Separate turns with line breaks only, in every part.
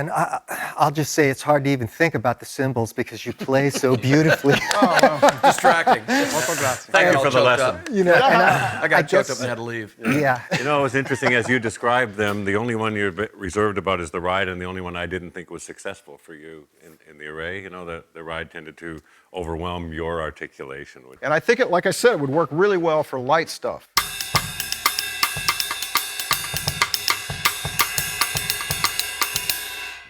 man, I'll just say it's hard to even think about the cymbals because you play so beautifully.
Distracting.
Thank you for the lesson.
You know, and
I got choked up and had to leave.
Yeah.
You know, it was interesting as you described them. The only one you're reserved about is the ride, and the only one I didn't think was successful for you in the array. You know, the ride tended to overwhelm your articulation.
And I think it, like I said, it would work really well for light stuff.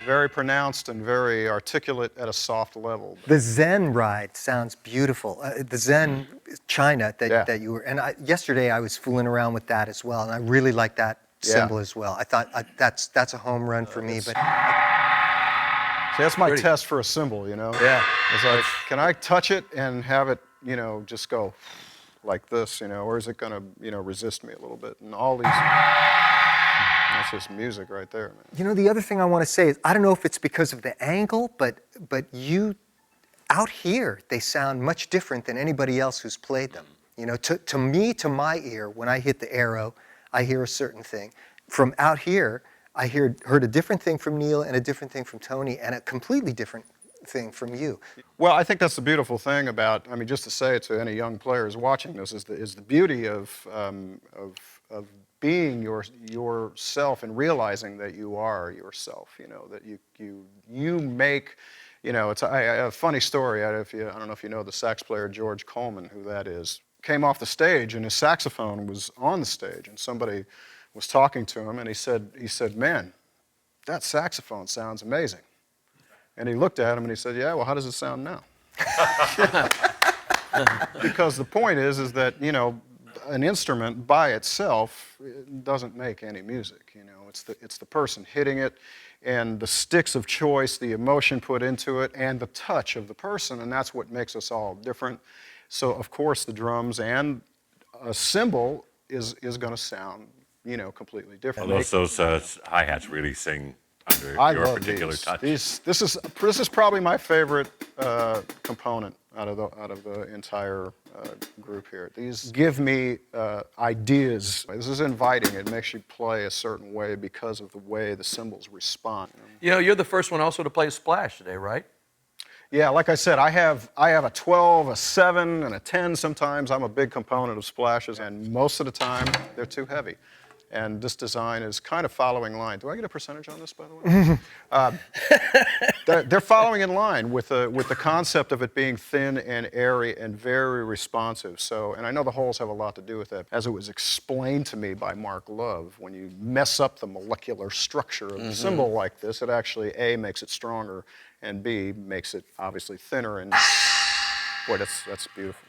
Very pronounced and very articulate at a soft level.
The Zen ride sounds beautiful. The Zen China that you were, and yesterday I was fooling around with that as well, and I really like that cymbal as well. I thought that's a home run for me. But
see, that's my test for a cymbal, you know.
Yeah.
It's like, can I touch it and have it, you know, just go like this, you know, or is it gonna, you know, resist me a little bit? And all these. That's just music right there, man.
You know, the other thing I want to say is, I don't know if it's because of the angle, but you, out here, they sound much different than anybody else who's played them. You know, to me, to my ear, when I hit the arrow, I hear a certain thing. From out here, I heard a different thing from Neil and a different thing from Tony and a completely different thing from you.
Well, I think that's the beautiful thing about, I mean, just to say it to any young players watching this, is the beauty of being yourself and realizing that you are yourself, you know, that you make, you know, it's a funny story. I don't know if you know the sax player George Coleman, who that is. Came off the stage and his saxophone was on the stage and somebody was talking to him and he said, man, that saxophone sounds amazing. And he looked at him and he said, yeah, well, how does it sound now? Because the point is that, you know, an instrument by itself doesn't make any music, you know. It's the person hitting it and the sticks of choice, the emotion put into it, and the touch of the person, and that's what makes us all different. So, of course, the drums and a cymbal is going to sound, you know, completely different.
Those hi-hats really sing under your particular touch.
This is probably my favorite component out of the entire group here. These give me ideas. This is inviting. It makes you play a certain way because of the way the cymbals respond.
You know, you're the first one also to play a splash today, right?
Yeah, like I said, I have a 12, a 7, and a 10 sometimes. I'm a big component of splashes, and most of the time, they're too heavy. And this design is kind of following line. Do I get a percentage on this, by the way? They're following in line with the concept of it being thin and airy and very responsive. So, and I know the holes have a lot to do with that. As it was explained to me by Mark Love, when you mess up the molecular structure of the cymbal like this, it actually, A, makes it stronger, and B, makes it obviously thinner. And boy, that's beautiful.